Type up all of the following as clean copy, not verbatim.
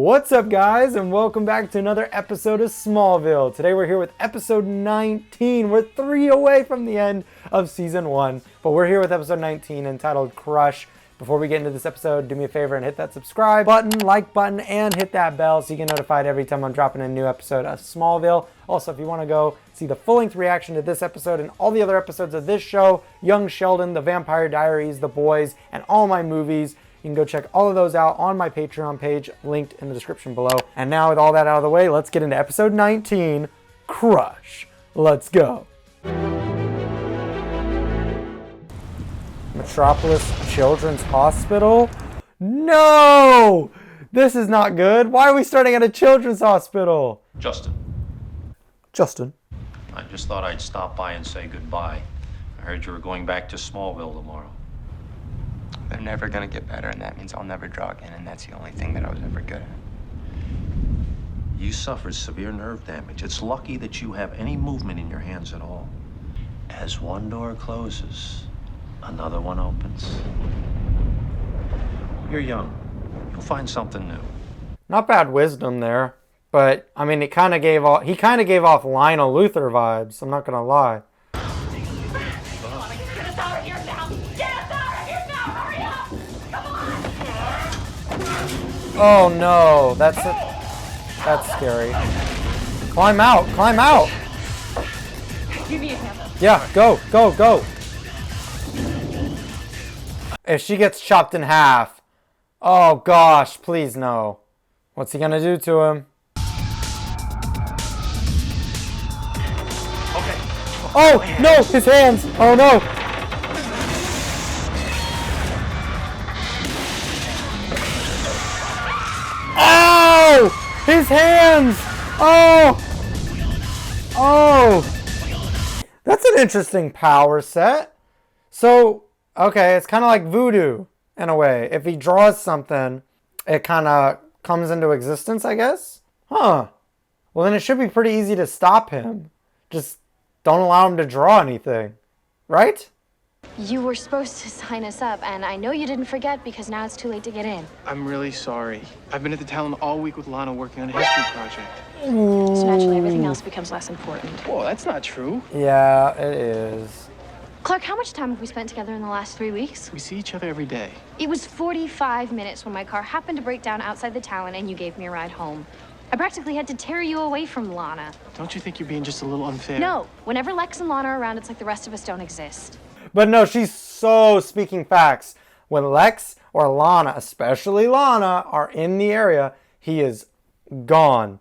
What's up, guys, and welcome back to another episode of Smallville. Today we're here with episode 19. We're 3 away from the end of season 1, but we're here with episode 19 entitled Crush. Before we get into this episode, do me a favor and hit that subscribe button, like button, and hit that bell so you get notified every time I'm dropping a new episode of Smallville. Also, if you want to go see the full-length reaction to this episode and all the other episodes of this show, Young Sheldon, The Vampire Diaries, The Boys, and all my movies, you can go check all of those out on my Patreon page, linked in the description below. And now with all that out of the way, let's get into episode 19, Crush. Let's go. Metropolis Children's Hospital? No! This is not good. Why are we starting at a children's hospital? Justin. I just thought I'd stop by and say goodbye. I heard you were going back to Smallville tomorrow. They're never gonna get better, and that means I'll never draw again, and that's the only thing that I was ever good at. You suffered severe nerve damage. It's lucky that you have any movement in your hands at all. As one door closes, another one opens. You're young. You'll find something new. Not bad wisdom there, but I mean, he kind of gave off Lionel Luthor vibes. I'm not gonna lie. Oh no, that's scary. Climb out, climb out. You need him. Yeah, go. If she gets chopped in half, oh gosh, please no. What's he gonna do to him? Okay. Oh no, his hands. Oh no. Oh! His hands! Oh! That's an interesting power set. So, okay, it's kind of like voodoo in a way. If he draws something, it kind of comes into existence, I guess? Huh. Well, then it should be pretty easy to stop him. Just don't allow him to draw anything. Right? You were supposed to sign us up, and I know you didn't forget because now it's too late to get in. I'm really sorry. I've been at the Talon all week with Lana working on a history project. So naturally, everything else becomes less important. Whoa, that's not true. Yeah, it is. Clark, how much time have we spent together in the last 3 weeks? We see each other every day. It was 45 minutes when my car happened to break down outside the Talon and you gave me a ride home. I practically had to tear you away from Lana. Don't you think you're being just a little unfair? No, whenever Lex and Lana are around, it's like the rest of us don't exist. But no, she's so speaking facts. When Lex or Lana, especially Lana, are in the area, he is gone.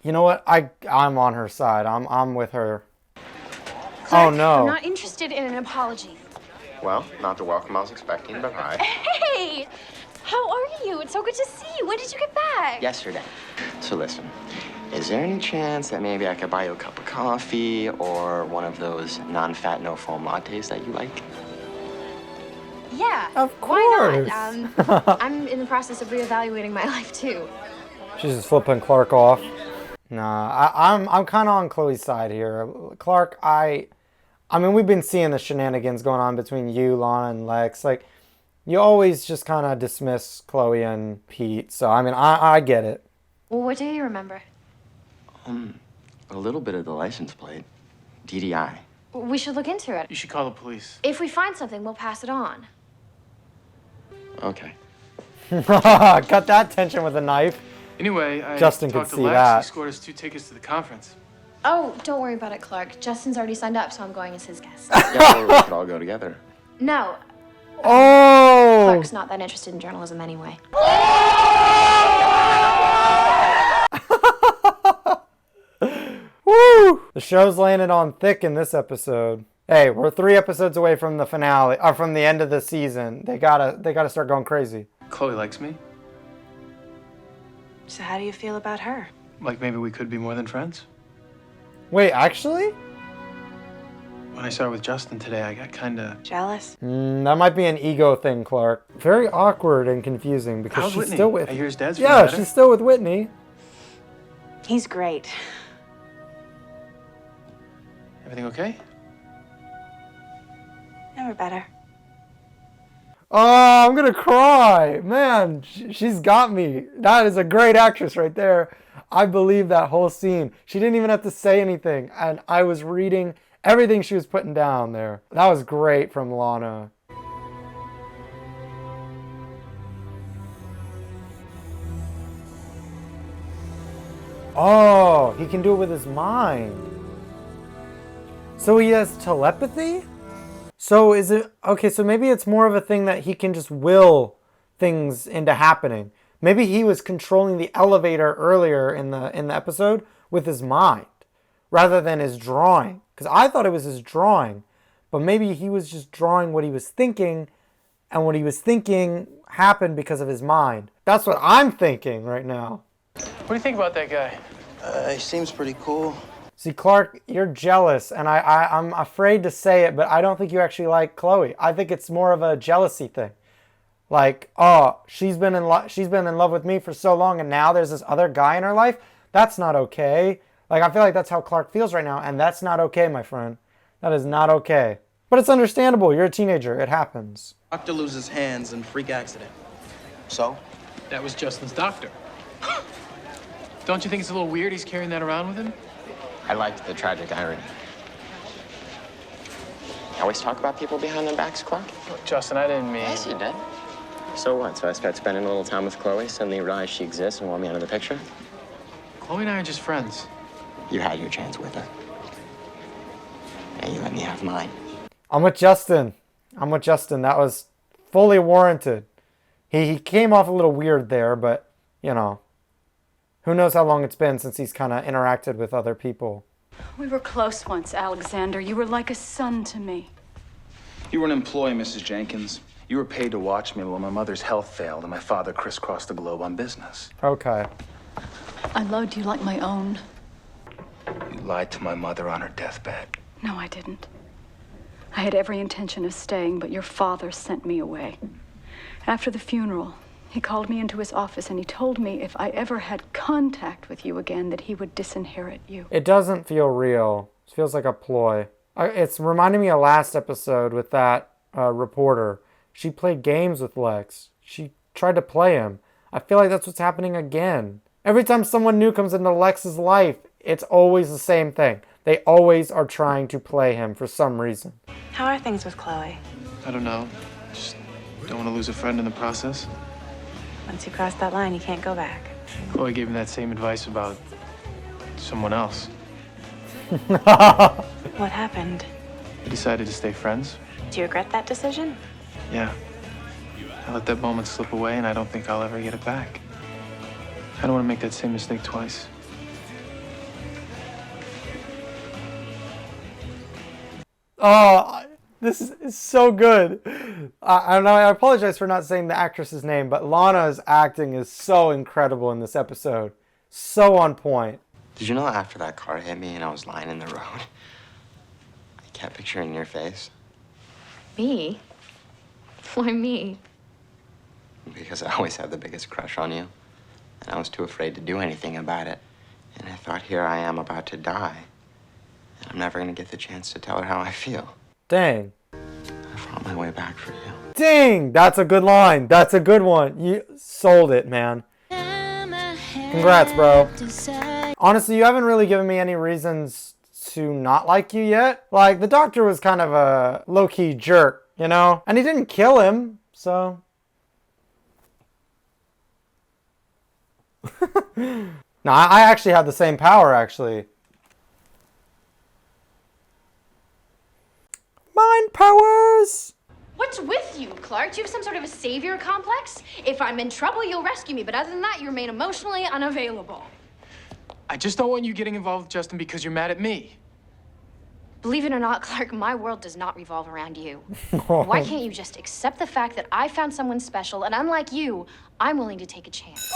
You know what? I'm on her side. I'm with her. Clark, oh no. I'm not interested in an apology. Well, not the welcome I was expecting, but hi. Hey! How are you? It's so good to see you. When did you get back? Yesterday. So listen, is there any chance that maybe I could buy you a cup of coffee or one of those non-fat, no-foam lattes that you like? Yeah. Of Why course. not? I'm in the process of reevaluating my life too. She's just flipping Clark off. Nah, I'm kind of on Chloe's side here. Clark, I mean, we've been seeing the shenanigans going on between you, Lana, and Lex. Like, you always just kind of dismiss Chloe and Pete. So, I mean, I get it. Well, what do you remember? A little bit of the license plate. DDI. We should look into it. You should call the police. If we find something, we'll pass it on. Okay. Cut that tension with a knife. Anyway, I Justin talked could to see Lex. that. He scored us 2 tickets to the conference. Oh, don't worry about it, Clark. Justin's already signed up, so I'm going as his guest. Yeah, well, we could all go together. No, Oh! Clark's not that interested in journalism anyway. Woo! The show's landed on thick in this episode. Hey, we're 3 episodes away from the finale, or from the end of the season. They gotta start going crazy. Chloe likes me. So how do you feel about her? Like maybe we could be more than friends. Wait, actually? When I started with Justin today, I got kinda... Jealous? That might be an ego thing, Clark. Very awkward and confusing because How's she's Whitney? still with... I hear his dad's feeling Yeah, better. she's still with Whitney. He's great. Everything okay? Never better. Oh, I'm gonna cry. Man, she's got me. That is a great actress right there. I believe that whole scene. She didn't even have to say anything, and I was reading everything she was putting down there. That was great from Lana. Oh, he can do it with his mind. So he has telepathy? So is it, okay, so maybe it's more of a thing that he can just will things into happening. Maybe he was controlling the elevator earlier in the episode with his mind rather than his drawing. Because I thought it was his drawing, but maybe he was just drawing what he was thinking, and what he was thinking happened because of his mind. That's what I'm thinking right now. What do you think about that guy? He seems pretty cool. See, Clark, you're jealous, and I'm afraid to say it, but I don't think you actually like Chloe. I think it's more of a jealousy thing. Like, oh, she's been in love with me for so long, and now there's this other guy in her life? That's not okay. Like, I feel like that's how Clark feels right now, and that's not okay, my friend. That is not okay. But it's understandable. You're a teenager. It happens. Doctor loses hands in freak accident. So? That was Justin's doctor. Don't you think it's a little weird he's carrying that around with him? I liked the tragic irony. You always talk about people behind their backs, Clark? Look, Justin, I didn't mean... Yes, you did. So what? So I start spending a little time with Chloe, suddenly realize she exists and want me out of the picture? Chloe and I are just friends. You had your chance with her. And you let me have mine. I'm with Justin. That was fully warranted. He came off a little weird there, but, you know, who knows how long it's been since he's kind of interacted with other people. We were close once, Alexander. You were like a son to me. You were an employee, Mrs. Jenkins. You were paid to watch me while my mother's health failed and my father crisscrossed the globe on business. Okay. I loved you like my own. You lied to my mother on her deathbed. No, I didn't. I had every intention of staying, but your father sent me away. After the funeral, he called me into his office and he told me if I ever had contact with you again, that he would disinherit you. It doesn't feel real. It feels like a ploy. It's reminding me of last episode with that reporter. She played games with Lex. She tried to play him. I feel like that's what's happening again. Every time someone new comes into Lex's life, it's always the same thing. They always are trying to play him for some reason. How are things with Chloe? I don't know. Just don't want to lose a friend in the process. Once you cross that line, you can't go back. Chloe gave me that same advice about someone else. What happened? We decided to stay friends. Do you regret that decision? Yeah. I let that moment slip away, and I don't think I'll ever get it back. I don't want to make that same mistake twice. Oh, this is so good. I apologize for not saying the actress's name, but Lana's acting is so incredible in this episode. So on point. Did you know after that car hit me and I was lying in the road, I kept picturing your face? Me? Why me? Because I always had the biggest crush on you. And I was too afraid to do anything about it. And I thought, here I am about to die. And I'm never gonna get the chance to tell her how I feel. Dang. I fought my way back for you. Dang, that's a good line. That's a good one. You sold it, man. Congrats, bro. Honestly, you haven't really given me any reasons to not like you yet. Like, the doctor was kind of a low-key jerk, you know? And he didn't kill him, so... No, I actually have the same power, actually. Mind powers! What's with you, Clark? Do you have some sort of a savior complex? If I'm in trouble, you'll rescue me, but other than that, you remain emotionally unavailable. I just don't want you getting involved with Justin because you're mad at me. Believe it or not, Clark, my world does not revolve around you. Why can't you just accept the fact that I found someone special, and unlike you, I'm willing to take a chance?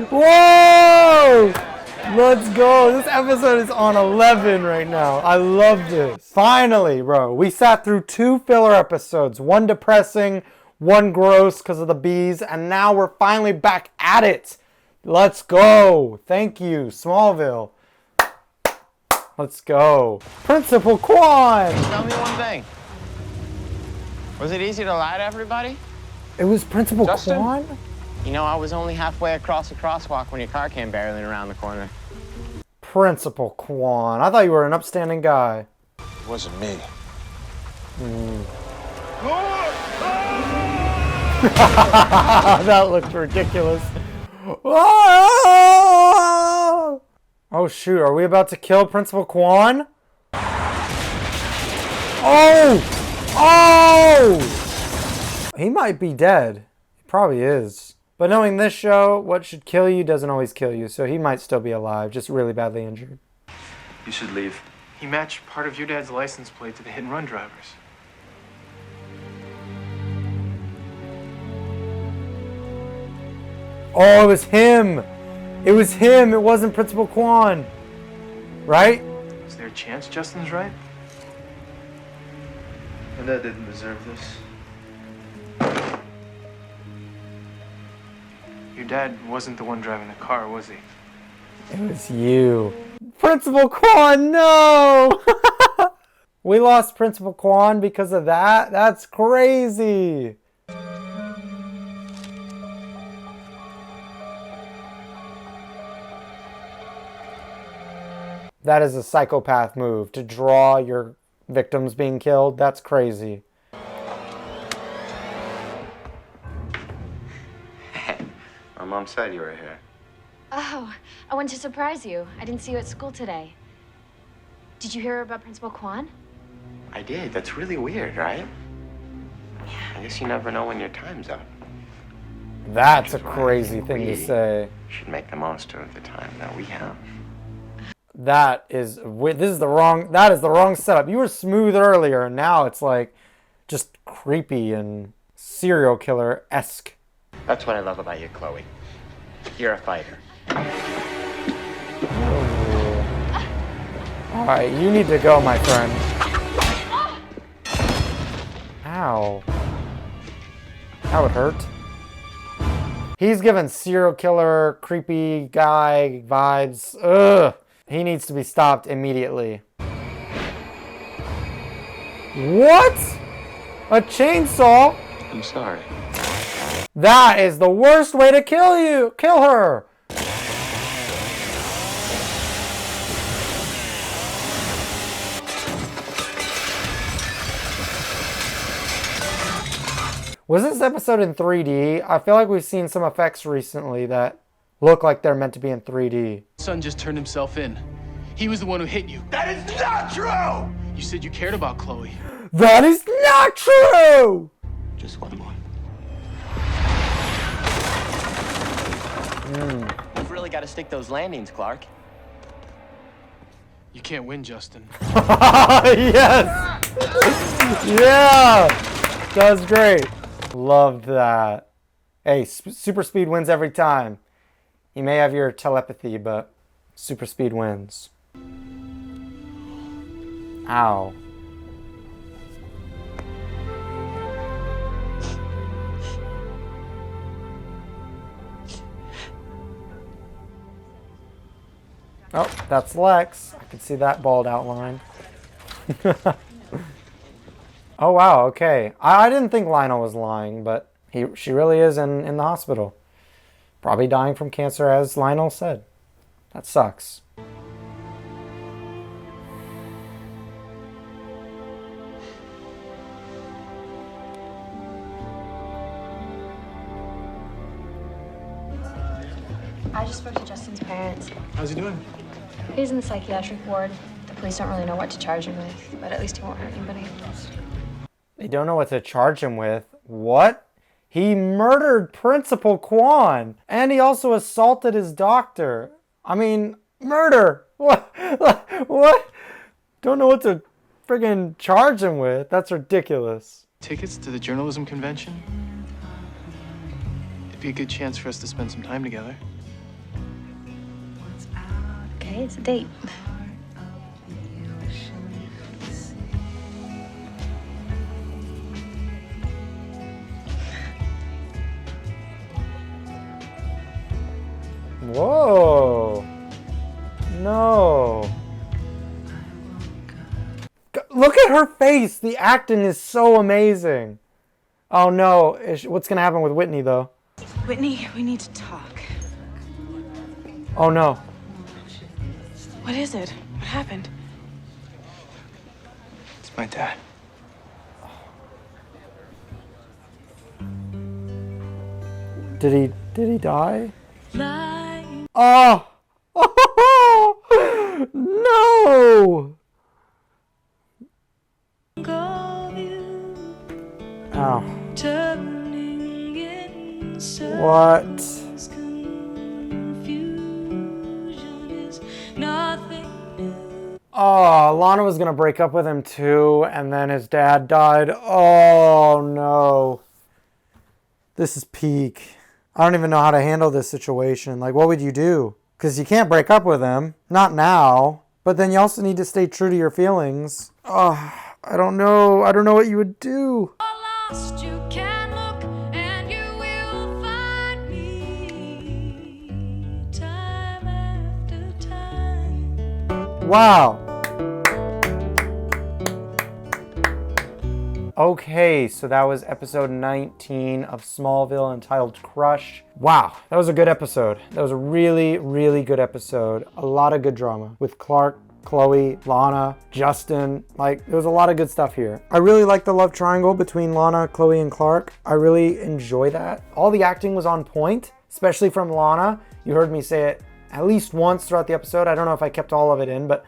Whoa! Let's go. This episode is on 11 right now. I love this. Finally, bro. We sat through 2 filler episodes. One depressing, one gross because of the bees, and now we're finally back at it. Let's go. Thank you, Smallville. Let's go. Principal Quan! Tell me one thing. Was it easy to lie to everybody? It was Principal Justin? Quan? You know, I was only halfway across the crosswalk when your car came barreling around the corner. Principal Quan. I thought you were an upstanding guy. It wasn't me. That looked ridiculous. Oh! Oh shoot, are we about to kill Principal Quan? Oh! Oh! He might be dead. He probably is. But knowing this show, what should kill you doesn't always kill you, so he might still be alive, just really badly injured. You should leave. He matched part of your dad's license plate to the hit-and-run drivers. Oh, it was him! It was him! It wasn't Principal Quan! Right? Is there a chance Justin's right? My dad didn't deserve this. Your dad wasn't the one driving the car, was he? It was you. Principal Quan, no! We lost Principal Quan because of that? That's crazy! That is a psychopath move, to draw your victims being killed. That's crazy. My mom said you were here. Oh, I wanted to surprise you. I didn't see you at school today. Did you hear about Principal Quan? I did. That's really weird, right? I guess you never know when your time's up. That's a crazy thing to say. Should make the most of the time that we have. That is the wrong setup. You were smooth earlier, and now it's like just creepy and serial killer-esque. That's what I love about you, Chloe. You're a fighter. Alright, you need to go, my friend. Ow. That would hurt. He's giving serial killer, creepy guy vibes. Ugh. He needs to be stopped immediately. What? A chainsaw? I'm sorry. That is the worst way to kill her. Was this episode in 3D? I feel like we've seen some effects recently that look like they're meant to be in 3D. Son just turned himself in. He was the one who hit you. That is not true! You said you cared about Chloe. That is not true! Just one more. You've really got to stick those landings, Clark. You can't win, Justin. Yes! Yeah! That was great. Loved that. Hey, super speed wins every time. You may have your telepathy, but super speed wins. Ow. Oh, that's Lex. I can see that bald outline. Oh, wow, okay. I didn't think Lionel was lying, but she really is in the hospital. Probably dying from cancer, as Lionel said. That sucks. I just spoke to Justin's parents. How's he doing? He's in the psychiatric ward. The police don't really know what to charge him with, but at least he won't hurt anybody. They don't know what to charge him with. What? He murdered Principal Quan, and he also assaulted his doctor. I mean, murder. What? What? Don't know what to friggin' charge him with. That's ridiculous. Tickets to the journalism convention? It'd be a good chance for us to spend some time together. Okay, it's a date. Whoa. No. Look at her face. The acting is so amazing. Oh no, what's gonna happen with Whitney though? Whitney, we need to talk. Oh no. What is it? What happened? It's my dad. Did he die? Oh! No! Oh. What? Oh, Lana was gonna break up with him too, and then his dad died. Oh no. This is peak. I don't even know how to handle this situation. Like, what would you do? Because you can't break up with him. Not now. But then you also need to stay true to your feelings. Oh, I don't know. I don't know what you would do. Wow. Okay, so that was episode 19 of Smallville entitled Crush. Wow, that was a good episode. That was a really, really good episode. A lot of good drama with Clark, Chloe, Lana, Justin. Like, there was a lot of good stuff here. I really like the love triangle between Lana, Chloe, and Clark. I really enjoy that. All the acting was on point, especially from Lana. You heard me say it at least once throughout the episode. I don't know if I kept all of it in, but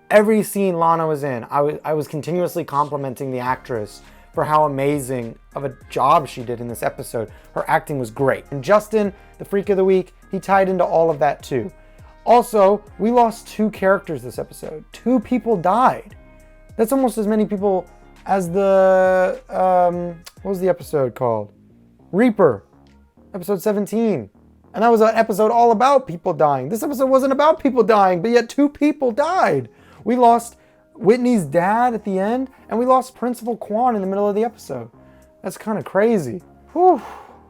every scene Lana was in, I was continuously complimenting the actress for how amazing of a job she did in this episode. Her acting was great. And Justin, the Freak of the Week, he tied into all of that too. Also, we lost 2 characters this episode. 2 people died. That's almost as many people as the, what was the episode called? Reaper, episode 17. And that was an episode all about people dying. This episode wasn't about people dying, but yet 2 people died. We lost Whitney's dad at the end, and we lost Principal Kwan in the middle of the episode. That's kind of crazy. Whew.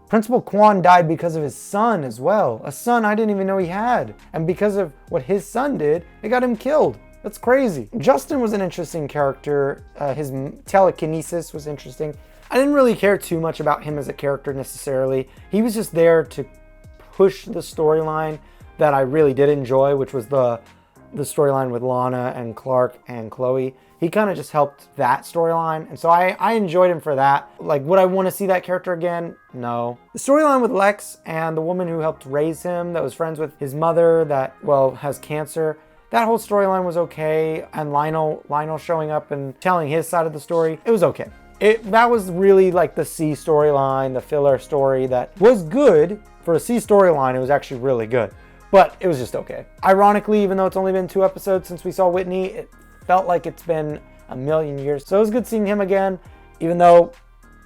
Principal Kwan died because of his son as well. A son I didn't even know he had. And because of what his son did, it got him killed. That's crazy. Justin was an interesting character. His telekinesis was interesting. I didn't really care too much about him as a character necessarily. He was just there to push the storyline that I really did enjoy, which was the storyline with Lana and Clark and Chloe. He kind of just helped that storyline, and so I enjoyed him for that. Like, would I want to see that character again? No. The storyline with Lex and the woman who helped raise him, that was friends with his mother that, well, has cancer, that whole storyline was okay, and Lionel showing up and telling his side of the story, it was okay. That was really like the C storyline, the filler story that was good. For a C storyline, it was actually really good. But it was just okay. Ironically, even though it's only been 2 episodes since we saw Whitney, it felt like it's been a million years. So it was good seeing him again, even though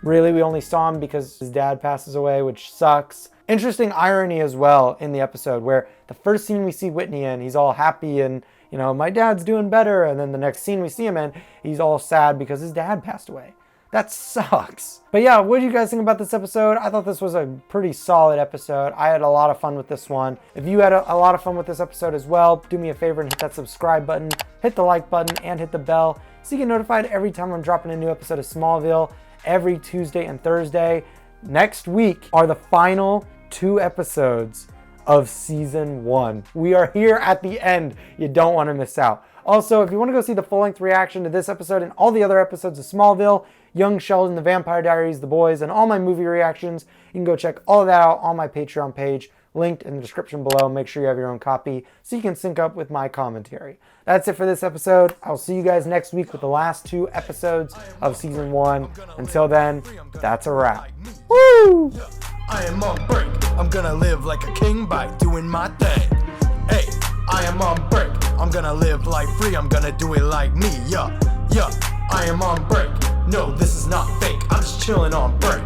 really we only saw him because his dad passes away, which sucks. Interesting irony as well in the episode where the first scene we see Whitney in, he's all happy and, you know, my dad's doing better. And then the next scene we see him in, he's all sad because his dad passed away. That sucks. But yeah, what do you guys think about this episode? I thought this was a pretty solid episode. I had a lot of fun with this one. If you had a lot of fun with this episode as well, do me a favor and hit that subscribe button, hit the like button, and hit the bell so you get notified every time I'm dropping a new episode of Smallville every Tuesday and Thursday. Next week are the final 2 episodes of season 1. We are here at the end. You don't want to miss out. Also, if you want to go see the full-length reaction to this episode and all the other episodes of Smallville, Young Sheldon, The Vampire Diaries, The Boys, and all my movie reactions, you can go check all of that out on my Patreon page, linked in the description below. Make sure you have your own copy so you can sync up with my commentary. That's it for this episode. I'll see you guys next week with the last 2 episodes of season 1. Until then, that's a wrap. Woo! I am on break. I'm gonna live like a king by doing my thing. Hey, I am on break. I'm gonna live life free. I'm gonna do it like me. Yeah, I am on break. No, this is not fake. I'm just chilling on break.